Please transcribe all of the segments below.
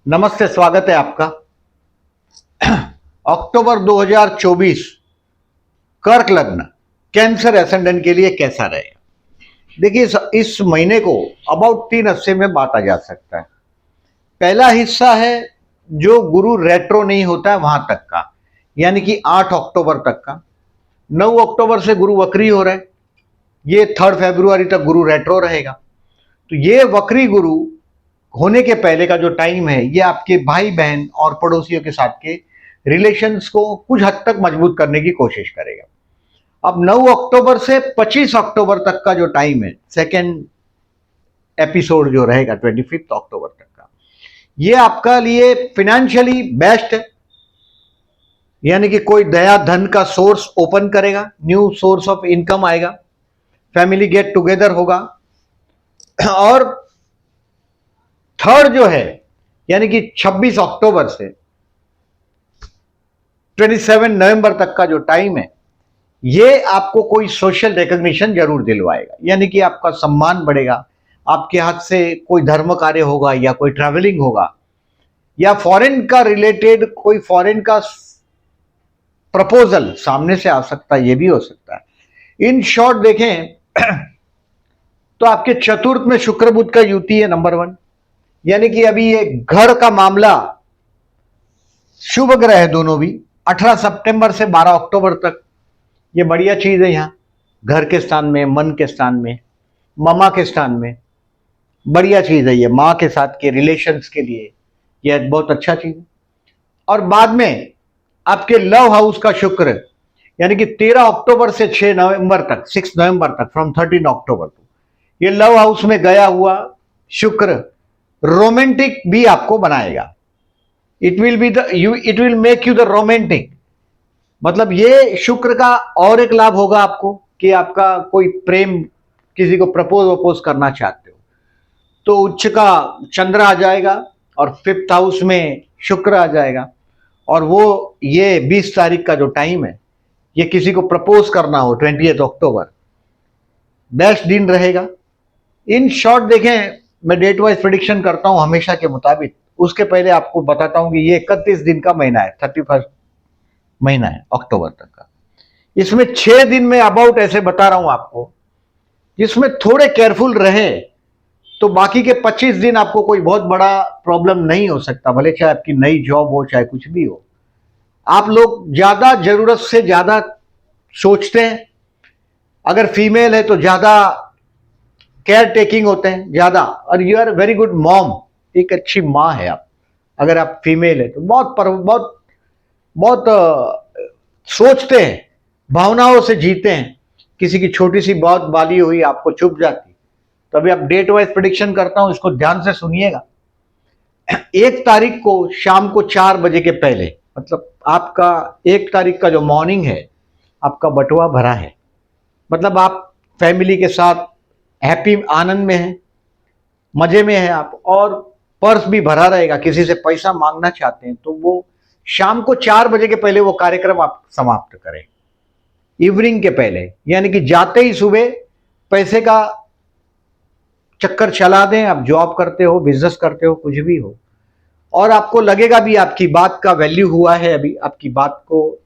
नमस्ते, स्वागत है आपका। अक्टूबर 2024 कर्क लग्न कैंसर एसेंडेंट के लिए कैसा रहेगा? देखिए, इस महीने को अबाउट 3 हिस्से में बांटा जा सकता है। पहला हिस्सा है जो गुरु रेट्रो नहीं होता है वहां तक का, यानी कि 8 अक्टूबर तक का। 9 अक्टूबर से गुरु वक्री हो रहा है, ये 3 फरवरी तक गुरु रेट्रो रहेगा। तो ये वक्री गुरु होने के पहले का जो टाइम है, ये आपके भाई बहन और पड़ोसियों के साथ के रिलेशंस को कुछ हद तक मजबूत करने की कोशिश करेगा। अब 9 अक्टूबर से 25 अक्टूबर तक का जो टाइम है, सेकेंड एपिसोड जो रहेगा 25 अक्टूबर तक का, ये आपका लिए फिनेंशियली बेस्ट है। यानी कि कोई दया धन का सोर्स ओपन करेगा, न्यू सोर्स ऑफ इनकम आएगा, फैमिली गेट टुगेदर होगा। और थर्ड जो है, यानी कि 26 अक्टूबर से 27 नवंबर तक का जो टाइम है, ये आपको कोई सोशल रिकॉग्निशन जरूर दिलवाएगा। यानी कि आपका सम्मान बढ़ेगा, आपके हाथ से कोई धर्म कार्य होगा या कोई ट्रैवलिंग होगा, या फॉरेन का रिलेटेड कोई फॉरेन का प्रपोजल सामने से आ सकता है, ये भी हो सकता है। इन शॉर्ट देखें तो आपके चतुर्थ में शुक्र बुध का युति है नंबर 1, यानी कि अभी ये घर का मामला शुभ ग्रह है दोनों भी। 18 सितंबर से 12 अक्टूबर तक ये बढ़िया चीज है। यहाँ घर के स्थान में, मन के स्थान में, मामा के स्थान में बढ़िया चीज है। ये माँ के साथ के रिलेशंस के लिए यह बहुत अच्छा चीज है। और बाद में आपके लव हाउस का शुक्र, यानी कि 13 अक्टूबर से 6 नवंबर तक, 6 नवंबर तक, फ्रॉम 13 अक्टूबर तो ये लव हाउस में गया हुआ शुक्र रोमांटिक भी आपको बनाएगा। It will make you the romantic. मतलब ये शुक्र का और एक लाभ होगा आपको कि आपका कोई प्रेम, किसी को प्रपोज वपोज करना चाहते हो तो उच्च का चंद्र आ जाएगा और 5th हाउस में शुक्र आ जाएगा। और वो ये 20 तारीख का जो टाइम है, ये किसी को प्रपोज करना हो 28 अक्टूबर, बेस्ट दिन रहेगा। इन शॉर्ट देखें, मैं डेट वाइज प्रिडिक्शन करता हूं हमेशा के मुताबिक। उसके पहले आपको बताता हूं कि ये 31 दिन का महीना है, 31 महीना है अक्टूबर तक का। इसमें 6 दिन में अबाउट ऐसे बता रहा हूं आपको, जिसमें थोड़े केयरफुल रहे तो बाकी के 25 दिन आपको कोई बहुत बड़ा प्रॉब्लम नहीं हो सकता, भले चाहे आपकी नई जॉब हो, चाहे कुछ भी हो। आप लोग ज्यादा जरूरत से ज्यादा सोचते हैं। अगर फीमेल है तो ज्यादा केयर टेकिंग होते हैं ज्यादा, और you are very good mom, एक अच्छी माँ है आप। अगर आप फीमेल है तो बहुत बहुत सोचते हैं, भावनाओं से जीते हैं। किसी की छोटी सी बात बाली हुई आपको चुभ जाती। तो अभी आप डेट वाइज प्रिडिक्शन करता हूं, इसको ध्यान से सुनिएगा। 1 तारीख को शाम को 4 बजे के पहले, मतलब आपका 1 तारीख का जो मॉर्निंग है, आपका बटुआ भरा है। मतलब आप फैमिली के साथ हैप्पी, आनंद में है, मजे में है आप, और पर्स भी भरा रहेगा। किसी से पैसा मांगना चाहते हैं तो वो शाम को 4 बजे के पहले वो कार्यक्रम आप समाप्त करें, इवनिंग के पहले। यानी कि जाते ही सुबह पैसे का चक्कर चला दें। आप जॉब करते हो, बिजनेस करते हो, कुछ भी हो, और आपको लगेगा भी आपकी बात का वैल्यू हुआ है, अभी आपकी बात को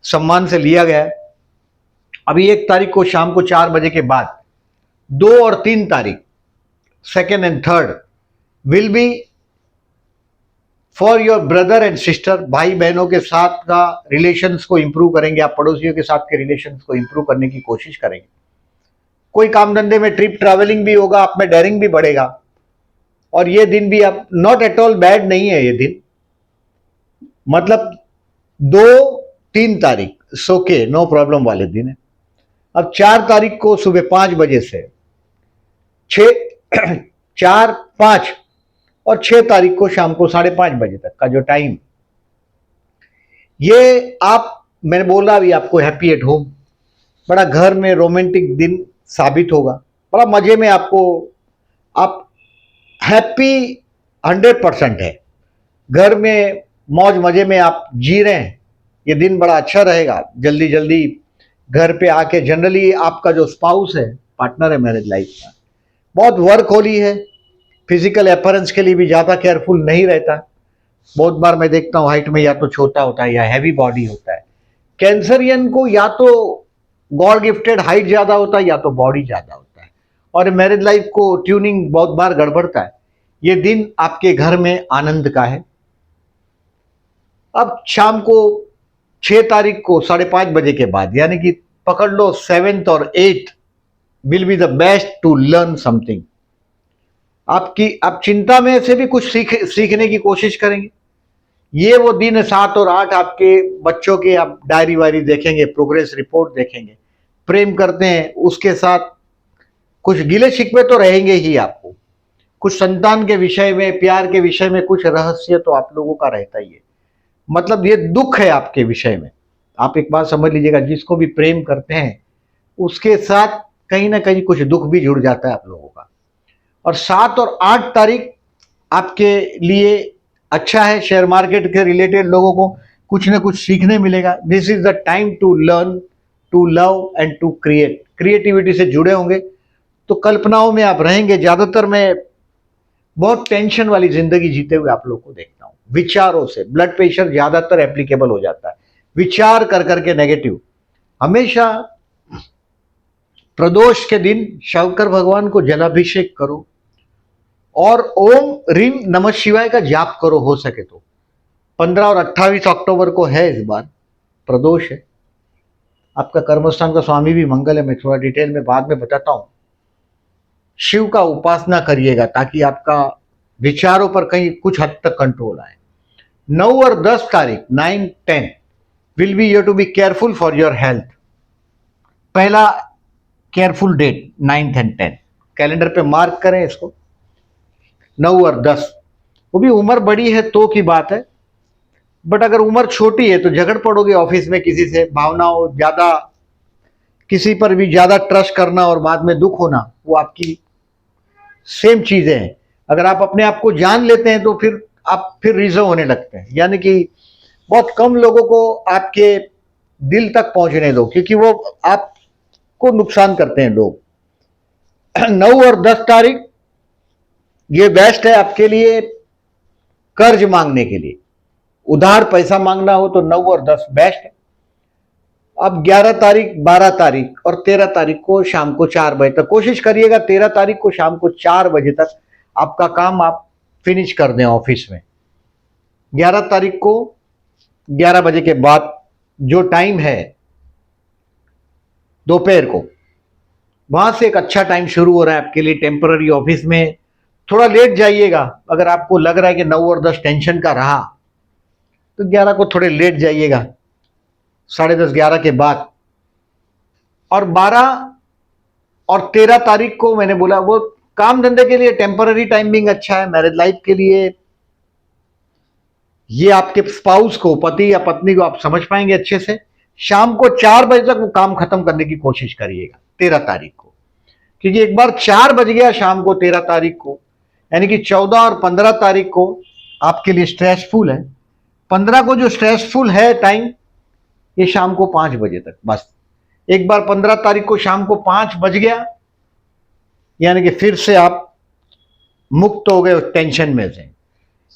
सम्मान से लिया गया है। अभी 1 तारीख को शाम को 4 बजे के बाद 2 और 3 तारीख, 2nd and 3rd will be for your brother and sister. भाई बहनों के साथ का रिलेशंस को इंप्रूव करेंगे आप, पड़ोसियों के साथ के रिलेशंस को इंप्रूव करने की कोशिश करेंगे। कोई काम धंधे में ट्रिप ट्रैवलिंग भी होगा, आप में डेयरिंग भी बढ़ेगा। और ये दिन भी आप नॉट एट ऑल बैड नहीं है ये दिन। मतलब 2-3 तारीख सोके नो प्रॉब्लम वाले दिन है। अब 4 तारीख को सुबह 5 बजे से 4-5 और 6 तारीख को शाम को 5:30 बजे तक का जो टाइम, ये आप, मैंने बोला अभी आपको हैप्पी एट होम, बड़ा घर में रोमांटिक दिन साबित होगा। बड़ा मजे में आपको, आप हैप्पी 100% है, घर में मौज मजे में आप जी रहे हैं। ये दिन बड़ा अच्छा रहेगा। जल्दी जल्दी घर पे आके, जनरली आपका जो स्पाउस है, पार्टनर है मैरिज लाइफ का, बहुत वर्क होली है, फिजिकल अपीयरेंस के लिए भी ज़्यादा केयरफुल नहीं रहता। बहुत बार मैं देखता हूं हाइट में या तो छोटा होता है या हैवी बॉडी होता है। कैंसरियन को या तो गॉड गिफ्टेड हाइट ज्यादा होता है या तो बॉडी ज्यादा होता है, और मैरिज लाइफ को ट्यूनिंग बहुत बार गड़बड़ता है। ये दिन आपके घर में आनंद का है। अब शाम को 6 तारीख को 5:30 बजे के बाद, यानी कि पकड़ लो 7th और 8th will be the best to learn something. आप चिंता में से भी कुछ सीखने की कोशिश करेंगे। ये वो दिन है 7 और 8, आपके बच्चों के आप डायरी वायरी देखेंगे, प्रोग्रेस रिपोर्ट देखेंगे। प्रेम करते हैं उसके साथ कुछ गिले शिकवे तो रहेंगे ही आपको, कुछ संतान के विषय में, प्यार के विषय में कुछ रहस्य तो आप लोगों का रहता ही है। मतलब ये दुख है आपके विषय में। आप एक बात समझ लीजिएगा, जिसको भी प्रेम करते हैं उसके साथ कहीं ना कहीं कुछ दुख भी जुड़ जाता है आप लोगों का। और 7 और 8 तारीख आपके लिए अच्छा है। शेयर मार्केट के रिलेटेड लोगों को कुछ ना कुछ सीखने मिलेगा। This is the time to learn, to love and to create. Creativity से जुड़े होंगे तो कल्पनाओं में आप रहेंगे। ज्यादातर मैं बहुत टेंशन वाली जिंदगी जीते हुए आप लोग को देखता हूं। विचारों से ब्लड प्रेशर ज्यादातर एप्लीकेबल हो जाता है, विचार कर करके नेगेटिव। हमेशा प्रदोष के दिन शंकर भगवान को जलाभिषेक करो और ओम रीम नमः शिवाय का जाप करो हो सके तो। 15 और 28 अक्टूबर को है इस बार प्रदोष है। आपका कर्मस्थान का स्वामी भी मंगल है, मैं थोड़ा डिटेल में बाद में बताता हूं। शिव का उपासना करिएगा ताकि आपका विचारों पर कहीं कुछ हद तक कंट्रोल आए। 9 और 10 तारीख 9, 10 will be you to be careful for your health. पहला careful date 9th and 10th, calendar पे मार्क करें इसको। 9 और 10, वो भी उम्र बड़ी है तो की बात है, बट अगर उम्र छोटी है तो झगड़ पड़ोगे ऑफिस में किसी से, भावनाओं ज्यादा, किसी पर भी ज्यादा ट्रस्ट करना और बाद में दुख होना, वो आपकी सेम चीजें हैं। अगर आप अपने आप को जान लेते हैं तो फिर आप रिजर्व होने लगते हैं, यानी कि बहुत कम लोगों को आपके दिल तक पहुंचने दो, क्योंकि वो आपको नुकसान करते हैं लोग। 9 और 10 तारीख ये बेस्ट है आपके लिए कर्ज मांगने के लिए। उधार पैसा मांगना हो तो 9 और 10 बेस्ट है। अब 11 तारीख, 12 तारीख और 13 तारीख को शाम को 4 बजे तक कोशिश करिएगा। 13 तारीख को शाम को 4 बजे तक आपका काम आप फिनिश कर दें ऑफिस में। 11 तारीख को 11 बजे के बाद जो टाइम है दोपहर को, वहां से एक अच्छा टाइम शुरू हो रहा है आपके लिए टेम्पररी ऑफिस में। थोड़ा लेट जाइएगा, अगर आपको लग रहा है कि 9 और 10 टेंशन का रहा तो 11 को थोड़े लेट जाइएगा, 10:30 11 के बाद। और 12 और 13 तारीख को मैंने बोला वो काम धंधे के लिए टेम्पररी टाइमिंग अच्छा है। मैरिज लाइफ के लिए ये आपके स्पाउस को, पति या पत्नी को आप समझ पाएंगे अच्छे से। शाम को 4 बजे तक वो काम खत्म करने की कोशिश करिएगा 13 तारीख को, क्योंकि एक बार 4 बज गया शाम को 13 तारीख को, यानी कि 14 और 15 तारीख को आपके लिए स्ट्रेसफुल है। 15 को जो स्ट्रेसफुल है टाइम, ये शाम को 5 बजे तक। बस एक बार 15 तारीख को शाम को 5 बज गया, यानी कि फिर से आप मुक्त हो गए उस टेंशन में से।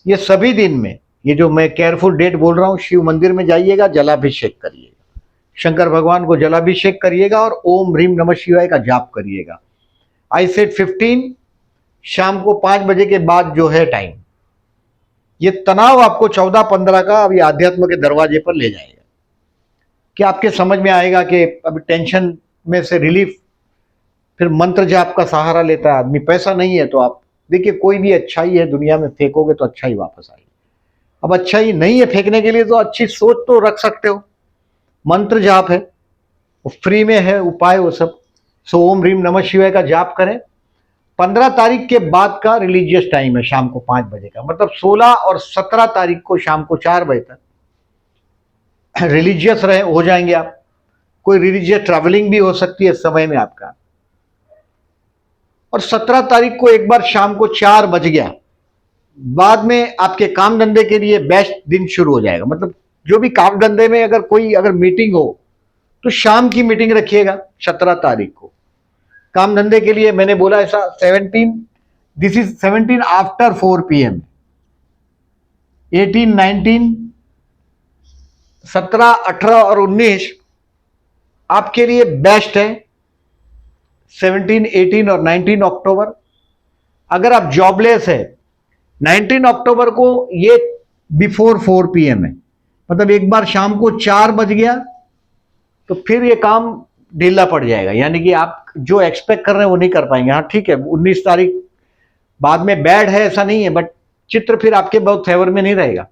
ये सभी दिन में, ये जो मैं केयरफुल डेट बोल रहा हूं, शिव मंदिर में जाइएगा, जलाभिषेक करिएगा, शंकर भगवान को जलाभिषेक करिएगा और ओम ह्रीम नमः शिवाय का जाप करिएगा। आई सेड 15 शाम को 5 बजे के बाद जो है टाइम, ये तनाव आपको 14-15 का अभी आध्यात्म के दरवाजे पर ले जाएगा, कि आपके समझ में आएगा कि अभी टेंशन में से रिलीफ। फिर मंत्र जाप का सहारा लेता है आदमी। पैसा नहीं है तो आप देखिए, कोई भी अच्छाई है दुनिया में फेंकोगे तो अच्छाई वापस आएगी। अब अच्छाई नहीं है फेंकने के लिए तो अच्छी सोच तो रख सकते हो। मंत्र जाप है, वो फ्री में है उपाय वो सब। सो ओम ह्रीम नमः शिवाय का जाप करें। 15 तारीख के बाद का रिलीजियस टाइम है शाम को 5 बजे का, मतलब 16 और 17 तारीख को शाम को 4 बजे तक रिलीजियस रहे हो जाएंगे आप। कोई रिलीजियस ट्रैवलिंग भी हो सकती है इस समय में आपका। और 17 तारीख को एक बार शाम को 4 बज गया, बाद में आपके काम धंधे के लिए बेस्ट दिन शुरू हो जाएगा। मतलब जो भी काम धंधे में अगर मीटिंग हो तो शाम की मीटिंग रखिएगा 17 तारीख को। काम धंधे के लिए मैंने बोला ऐसा 17, दिस इज 17 आफ्टर 4 PM। 18, 19, 17, 18 और 19 आपके लिए बेस्ट है। 17, 18 और 19 अक्टूबर। अगर आप जॉबलेस है 19 अक्टूबर को ये बिफोर 4 PM है, मतलब एक बार शाम को 4 बज गया तो फिर ये काम ढीला पड़ जाएगा, यानी कि आप जो एक्सपेक्ट कर रहे हैं वो नहीं कर पाएंगे। हाँ ठीक है, 19 तारीख बाद में बैड है ऐसा नहीं है, बट चित्र फिर आपके बहुत फेवर में नहीं रहेगा।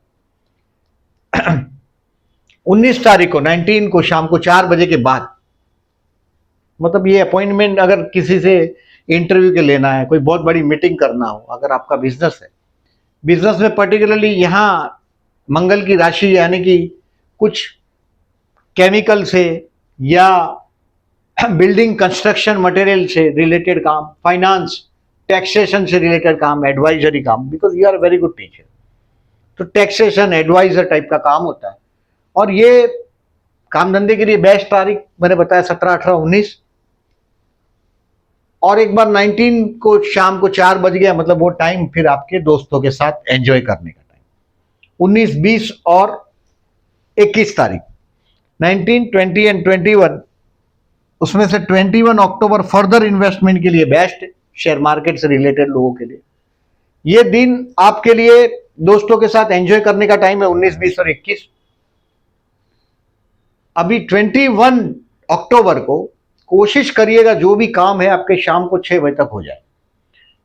19 तारीख को 19 को शाम को 4 बजे के बाद, मतलब ये अपॉइंटमेंट अगर किसी से इंटरव्यू के लेना है, कोई बहुत बड़ी मीटिंग करना हो, अगर आपका बिजनेस है, बिजनेस में पर्टिकुलरली यहां मंगल की राशि यानी कि कुछ केमिकल से या बिल्डिंग कंस्ट्रक्शन मटेरियल से रिलेटेड काम, फाइनेंस, टैक्सेशन से रिलेटेड काम, एडवाइजरी काम, because you are very good teacher, तो टैक्सेशन एडवाइजर टाइप का काम होता है। और ये काम धंधे के लिए बेस्ट तारीख मैंने बताया 17, 18, 19। और एक बार 19 को शाम को 4 बज गया, मतलब वो टाइम फिर आपके दोस्तों के साथ एंजॉय करने का टाइम। 19, 20 और 21 तारीख 19, 20 एंड 21, उसमें से 21 अक्टूबर फर्दर इन्वेस्टमेंट के लिए बेस्ट है, शेयर मार्केट से रिलेटेड लोगों के लिए। ये दिन आपके लिए दोस्तों के साथ एंजॉय करने का टाइम है 19, 20 और 21। अभी 21 अक्टूबर को कोशिश करिएगा जो भी काम है आपके शाम को 6 बजे तक हो जाए,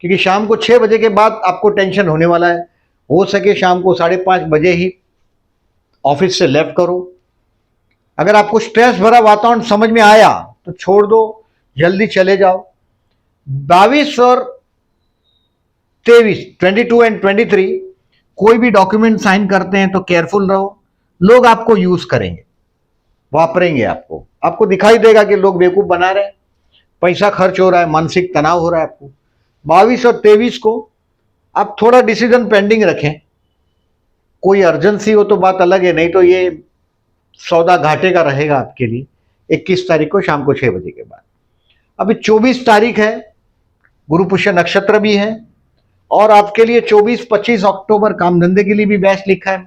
क्योंकि शाम को 6 बजे के बाद आपको टेंशन होने वाला है। हो सके शाम को 5:30 बजे ही ऑफिस से लेफ्ट करो। अगर आपको स्ट्रेस भरा वातावरण समझ में आया तो छोड़ दो, जल्दी चले जाओ। 22 और 23, 22 एंड 23 कोई भी डॉक्यूमेंट साइन करते हैं तो केयरफुल रहो। लोग आपको यूज करेंगे, वापरेंगे आपको, आपको दिखाई देगा कि लोग बेवकूफ बना रहे हैं, पैसा खर्च हो रहा है, मानसिक तनाव हो रहा है आपको। 22 और 23 को आप थोड़ा डिसीजन पेंडिंग रखें, कोई अर्जेंसी हो तो बात अलग है, नहीं तो ये सौदा घाटे का रहेगा आपके लिए। 21 तारीख को शाम को 6 बजे के बाद। अभी 24 तारीख है, गुरु पुष्य नक्षत्र भी है, और आपके लिए 24, 25 अक्टूबर काम धंधे के लिए भी बेस्ट लिखा है,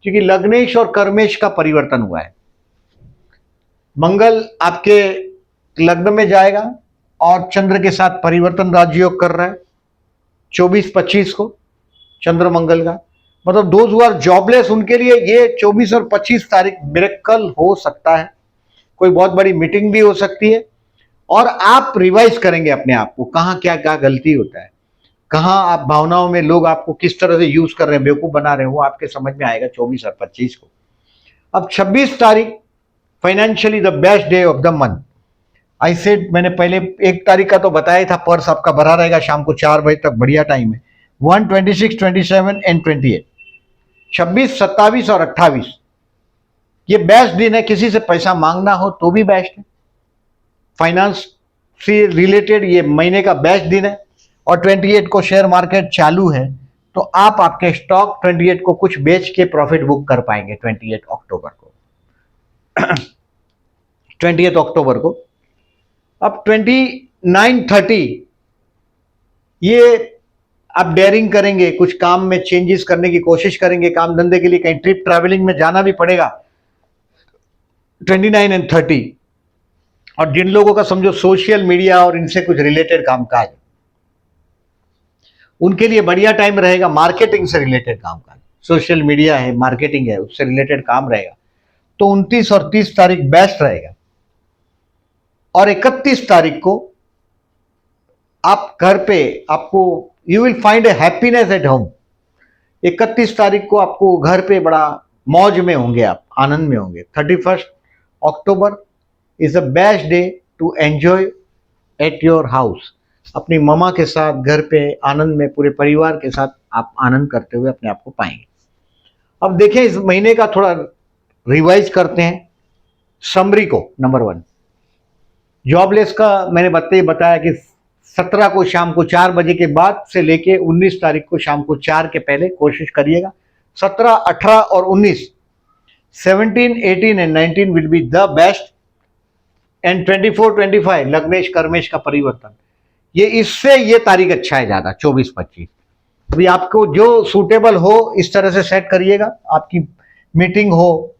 क्योंकि लग्नेश और कर्मेश का परिवर्तन हुआ है। मंगल आपके लग्न में जाएगा और चंद्र के साथ परिवर्तन राजयोग कर रहा है 24, 25 को, चंद्र मंगल का। मतलब दोज हु आर जॉबलेस उनके लिए ये 24 और 25 तारीख मिरेकल हो सकता है। कोई बहुत बड़ी मीटिंग भी हो सकती है, और आप रिवाइज करेंगे अपने आप को, कहाँ क्या क्या गलती होता है, कहाँ आप भावनाओं में लोग आपको किस तरह से यूज कर रहे हैं, बेवकूफ बना रहे हैं, वो आपके समझ में आएगा 24 और 25 को। अब 26 तारीख financially the best day of the month. I said, मैंने पहले 1 तारीख का तो बताया था, पर्स आपका भरा रहेगा शाम को 4 बजे तक, बढ़िया टाइम है। 1, 26, 27 एंड 28, 26, 27 और 28 ये बेस्ट दिन है। किसी से पैसा मांगना हो तो भी बेस्ट है, फाइनेंस से रिलेटेड ये महीने का बेस्ट दिन है। और 28 को शेयर मार्केट चालू है, तो आप आपके स्टॉक 28 को कुछ बेच के प्रॉफिट बुक कर पाएंगे 28 अक्टूबर को। 28 अक्टूबर को। अब 29, 30 ये आप डेयरिंग करेंगे, कुछ काम में चेंजेस करने की कोशिश करेंगे, काम धंधे के लिए कहीं ट्रिप ट्रैवलिंग में जाना भी पड़ेगा 29 एंड 30। और जिन लोगों का समझो सोशल मीडिया और इनसे कुछ रिलेटेड कामकाज, उनके लिए बढ़िया टाइम रहेगा। मार्केटिंग से रिलेटेड कामकाज, सोशल मीडिया है, मार्केटिंग है, उससे रिलेटेड काम रहेगा, तो 29 और 30 तारीख बेस्ट रहेगा। और 31 तारीख को आप घर पे, आपको you will find A happiness at home. 31 तारीख को आपको घर पे बड़ा मौज में होंगे, आप आनंद में होंगे। 31 October is a best day to enjoy at your house. अपनी ममा के साथ घर पे आनंद में, पूरे परिवार के साथ आप आनंद करते हुए अपने आप को पाएंगे। अब देखें, इस महीने का थोड़ा रिवाइज करते हैं। समरी को नंबर 1, जॉबलेस का मैंने बताया कि 17 को शाम को 4 बजे के बाद से लेके 19 तारीख को शाम को 4 के पहले कोशिश करिएगा। 17, 18 और 19, 17, 18 and 19 will be the best. And 24, 25 लग्नेश कर्मेश का परिवर्तन, ये इससे ये तारीख अच्छा है ज्यादा, 24, 25। अभी आपको जो सूटेबल हो इस तरह से सेट करिएगा। आपकी मीटिंग हो,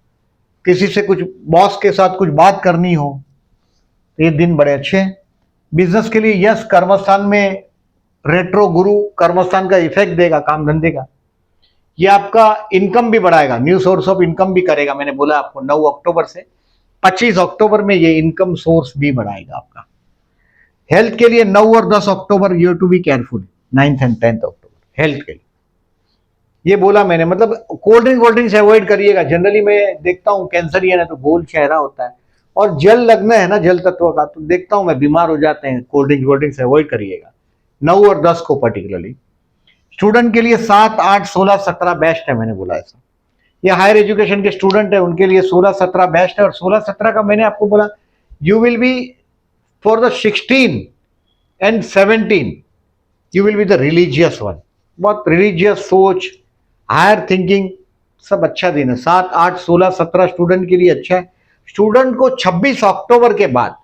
किसी से कुछ बॉस के साथ कुछ बात करनी हो, तो ये दिन बड़े अच्छे हैं। बिजनेस के लिए यस, कर्मस्थान में रेट्रो गुरु कर्मस्थान का इफेक्ट देगा काम धंधे का। ये आपका इनकम भी बढ़ाएगा, न्यू सोर्स ऑफ इनकम भी करेगा। मैंने बोला आपको 9 अक्टूबर से 25 अक्टूबर में ये इनकम सोर्स भी बढ़ाएगा आपका। हेल्थ के लिए 9 और 10 अक्टूबर you to be careful, 9th and 10th October health के लिए। ये बोला मैंने, मतलब कोल्ड ड्रिंक से अवॉइड करिएगा। जनरली मैं देखता हूं कैंसरियन है तो गोल चेहरा होता है, और जल लगना है ना जल तत्व का, तो देखता हूं मैं बीमार हो जाते हैं। कोल्ड ड्रिंक से अवॉइड करिएगा 9 और 10 को पर्टिकुलरली। स्टूडेंट के लिए 7, 8, 16, 17 बेस्ट है, मैंने बोला ऐसा। ये हायर एजुकेशन के स्टूडेंट है उनके लिए 16, 17 बेस्ट है। और 16, 17 का मैंने आपको बोला you will be for the 16 and 17 you will be the religious one. बहुत रिलीजियस सोच, हायर थिंकिंग, सब अच्छा दिन है। 7, 8, 16, 17 स्टूडेंट के लिए अच्छा है। स्टूडेंट को 26 अक्टूबर के बाद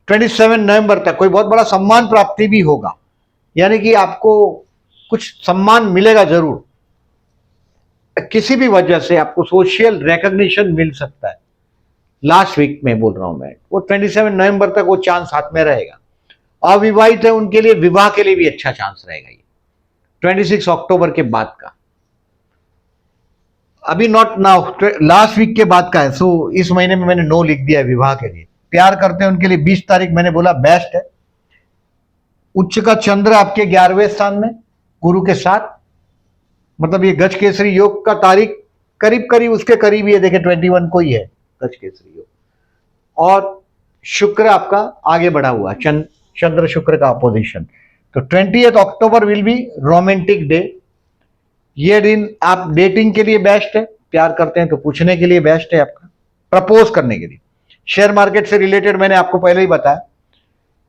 27 नवंबर तक कोई बहुत बड़ा सम्मान प्राप्ति भी होगा, यानी कि आपको कुछ सम्मान मिलेगा जरूर। किसी भी वजह से आपको सोशल रिकॉग्निशन मिल सकता है। लास्ट वीक में बोल रहा हूं मैं, वो 27 नवंबर तक वो चांस हाथ में रहेगा। अविवाहित है उनके लिए विवाह के लिए भी अच्छा चांस रहेगा ये 26 अक्टूबर के बाद का। अभी नॉट नाउ, लास्ट वीक के बाद का है। सो इस महीने में मैंने नो लिख दिया है विवाह के लिए। प्यार करते हैं उनके लिए 20 तारीख मैंने बोला बेस्ट है। उच्च का चंद्र आपके 11वें स्थान में गुरु के साथ, मतलब ये गज केसरी योग का तारीख करीब करीब उसके करीब ही है। देखे 21 को ही है गज केसरी योग। और शुक्र आपका आगे बढ़ा हुआ, चंद्र शुक्र का अपोजिशन। तो 20 अक्टूबर विल बी रोमांटिक डे। ये दिन आप डेटिंग के लिए बेस्ट है, प्यार करते हैं तो पूछने के लिए बेस्ट है आपका, प्रपोज करने के लिए। शेयर मार्केट से रिलेटेड मैंने आपको पहले ही बताया,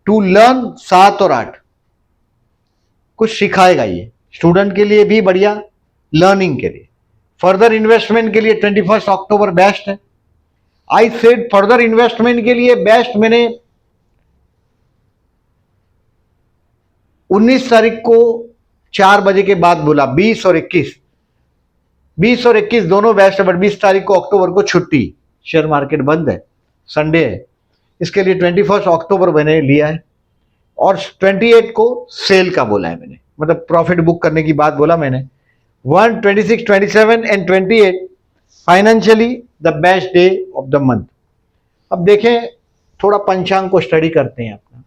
टू लर्न 7 और 8 कुछ सिखाएगा ये। स्टूडेंट के लिए भी बढ़िया, लर्निंग के लिए। फर्दर इन्वेस्टमेंट के लिए 21 अक्टूबर बेस्ट है। आई सेड फर्दर इन्वेस्टमेंट के लिए बेस्ट मैंने 19 तारीख को 4 बजे के बाद बोला। 20 और 21 दोनों बेस्ट है, बट 20 तारीख को अक्टूबर को छुट्टी, शेयर मार्केट बंद है, संडे है, इसके लिए 21 अक्टूबर मैंने लिया है। और 28 को सेल का बोला है मैंने, मतलब प्रॉफिट बुक करने की बात बोला मैंने। 1, 26, 27 and 28 financially the best day of the month. अब देखें, थोड़ा पंचांग को स्टडी करते हैं अपना।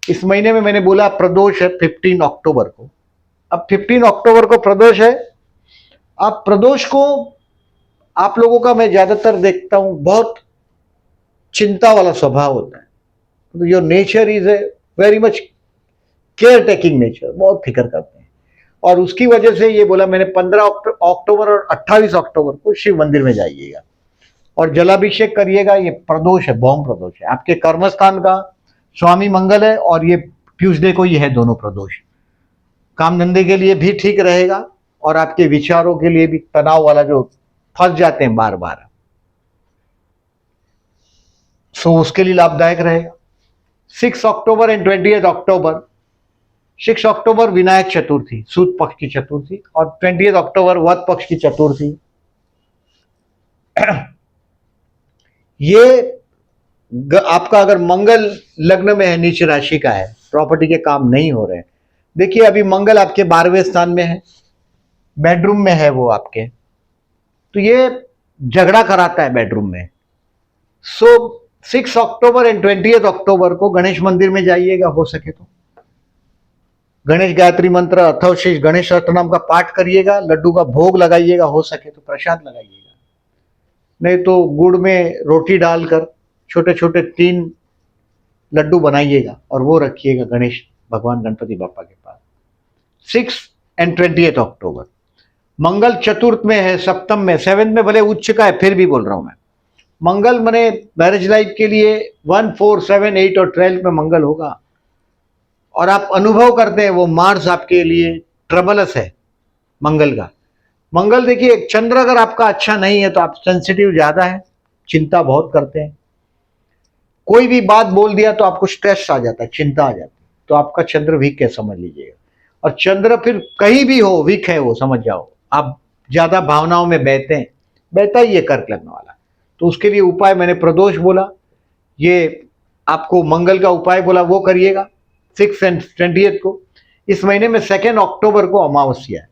इस महीने में मैंने बोला प्रदोष है 15 अक्टूबर को। अब 15 अक्टूबर को प्रदोष है। अब प्रदोष को आप लोगों का मैं ज्यादातर देखता हूं बहुत चिंता वाला स्वभाव होता है। Your nature is a very much care taking nature, बहुत फिक्र करते हैं। और उसकी वजह से ये बोला मैंने 15 अक्टूबर और 28 अक्टूबर को शिव मंदिर में जाइएगा और जलाभिषेक करिएगा। ये प्रदोष है, बॉम्ब प्रदोष है। आपके कर्मस्थान का स्वामी मंगल है और ये ट्यूसडे को ही है, दोनों प्रदोष। काम धंधे के लिए भी ठीक रहेगा और आपके विचारों के लिए भी, तनाव वाला जो फंस जाते हैं बार बार, सो उसके लिए लाभदायक रहेगा। 6 अक्टूबर एंड 28 अक्टूबर। 6 अक्टूबर विनायक चतुर्थी, सूद पक्ष की चतुर्थी, और 28 अक्टूबर वध पक्ष की चतुर्थी। ये आपका अगर मंगल लग्न में है, नीच राशि का है, प्रॉपर्टी के काम नहीं हो रहे हैं। देखिए अभी मंगल आपके 12वें स्थान में है, बेडरूम में है वो आपके, तो ये झगड़ा कराता है बेडरूम में। सो 6 अक्टूबर एंड 28 अक्टूबर को गणेश मंदिर में जाइएगा, हो सके तो गणेश गायत्री मंत्र अथवा शेष गणेश नाम का पाठ करिएगा, लड्डू का भोग लगाइएगा, हो सके तो प्रसाद लगाइएगा, नहीं तो गुड़ में रोटी डालकर छोटे छोटे 3 लड्डू बनाइएगा और वो रखिएगा गणेश भगवान गणपति बापा के पास। 6 एंड 28 अक्टूबर। मंगल चतुर्थ में है, सप्तम में, 7 में भले उच्च का है, फिर भी बोल रहा हूं मैं। मंगल मने मैरिज लाइफ के लिए 1, 4, 7, 8 और 12 में मंगल होगा। और आप अनुभव करते हैं वो मार्स आपके लिए ट्रबलस है मंगल का। मंगल देखिए, चंद्र अगर आपका अच्छा नहीं है तो आप सेंसिटिव ज्यादा है, चिंता बहुत करते हैं। कोई भी बात बोल दिया तो आपको स्ट्रेस आ जाता है, चिंता आ जाती है। तो आपका चंद्र वीक है, समझ लीजिएगा। और चंद्र फिर कहीं भी हो वीक है, वो समझ जाओ, आप ज्यादा भावनाओं में बहता ही है कर्क लग्न वाला। तो उसके लिए उपाय मैंने प्रदोष बोला, ये आपको मंगल का उपाय बोला, वो करिएगा 6 और 20 को। इस महीने में 2 अक्टूबर को अमावस्या है।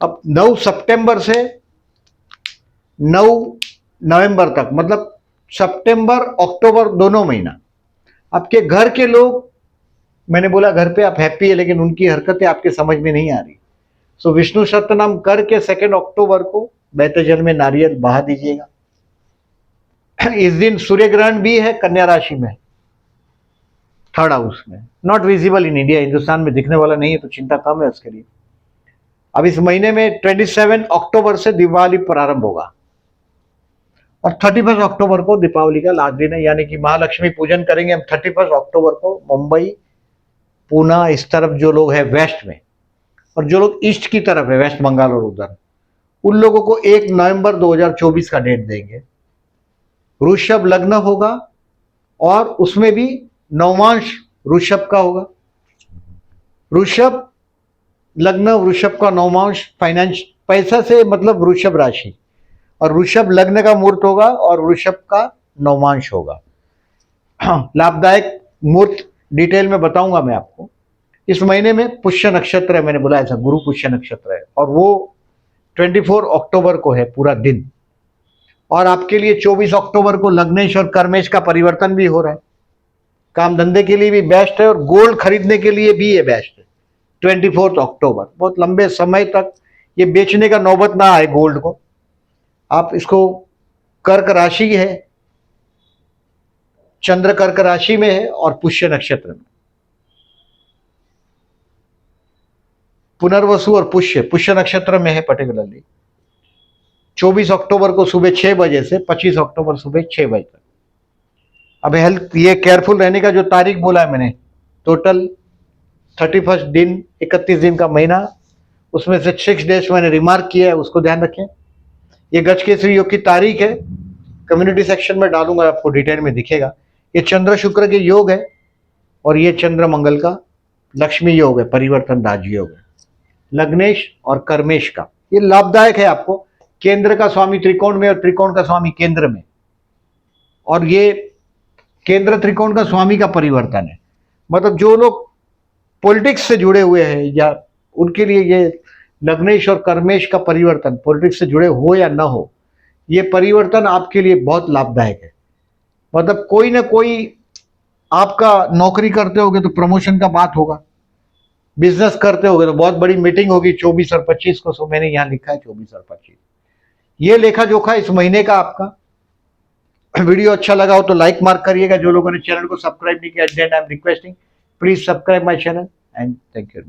अब 9 सितंबर से 9 नवंबर तक, मतलब सितंबर अक्टूबर दोनों महीना आपके घर के लोग, मैंने बोला घर पे आप हैप्पी है, लेकिन उनकी हरकतें आपके समझ में नहीं आ रही। सो विष्णु सत्यनाम करके 2 अक्टूबर को बहते जल में नारियल बहा दीजिएगा। इस दिन सूर्य ग्रहण भी है कन्या राशि में, 3rd हाउस में, not visible in India, Hindustan में दिखने वाला नहीं है, तो चिंता कम है उसके लिए। अब इस महीने में 27 अक्टूबर से दिवाली प्रारंभ होगा और 31 अक्टूबर को दीपावली का लास्ट दिन है, यानी कि महालक्ष्मी पूजन करेंगे हम 31 अक्टूबर को। मुंबई, पूना, इस तरफ जो लोग हैं वेस्ट में, और जो लोग ईस्ट की तरफ है, वेस्ट बंगाल और उधर, उन लोगों को 1 नवंबर 2024 का डेट देंगे। वृषभ लग्न होगा और उसमें भी नवमांश वृषभ का होगा। वृषभ लग्न, वृषभ का नवमांश, फाइनेंस, पैसा से मतलब वृषभ राशि, और वृषभ लग्न का मुहूर्त होगा और वृषभ का नवमांश होगा। लाभदायक मुहूर्त डिटेल में बताऊंगा मैं आपको। इस महीने में पुष्य नक्षत्र है, मैंने बोला ऐसा, गुरु पुष्य नक्षत्र है, और वो 24 अक्टूबर को है पूरा दिन। और आपके लिए 24 अक्टूबर को लग्नेश और कर्मेश का परिवर्तन भी हो रहा है। काम धंधे के लिए भी बेस्ट है और गोल्ड खरीदने के लिए भी ये बेस्ट है। 24 अक्टूबर, बहुत लंबे समय तक ये बेचने का नौबत ना आए गोल्ड को। आप इसको, कर्क राशि है, चंद्र कर्क राशि में है और पुष्य नक्षत्र में, पुनर्वसु और पुष्य नक्षत्र में है पर्टिकुलरली। 24 अक्टूबर को सुबह 6 बजे से 25 अक्टूबर सुबह 6 बजे तक। अब हेल्थ, ये केयरफुल रहने का जो तारीख बोला है मैंने, टोटल 31 दिन, 31 दिन का महीना, उसमें से 6 डेज मैंने रिमार्क किया है, उसको ध्यान रखें। ये गजकेसरी योग की तारीख है, कम्युनिटी सेक्शन में डालूंगा, आपको डिटेल में दिखेगा। ये चंद्र शुक्र के योग है और ये चंद्र मंगल का लक्ष्मी योग है, परिवर्तन राजयोग है, लग्नेश और कर्मेश का। ये लाभदायक है आपको। केंद्र का स्वामी त्रिकोण में और त्रिकोण का स्वामी केंद्र में, और ये केंद्र त्रिकोण का स्वामी का परिवर्तन है। मतलब जो लोग पॉलिटिक्स से जुड़े हुए हैं या उनके लिए ये लग्नेश और कर्मेश का परिवर्तन, पॉलिटिक्स से जुड़े हो या ना हो, ये परिवर्तन आपके लिए बहुत लाभदायक है। मतलब कोई ना कोई, आपका नौकरी करते होगे तो प्रमोशन का बात होगा, बिजनेस करते होगे तो बहुत बड़ी मीटिंग होगी 24 और 25 को। सो मैंने यहां लिखा है 24 और 25। ये लेखा जोखा इस महीने का आपका। वीडियो अच्छा लगा हो तो लाइक मार्क करिएगा। जो लोगों ने चैनल को सब्सक्राइब नहीं किया, I am requesting, please subscribe my channel and thank you.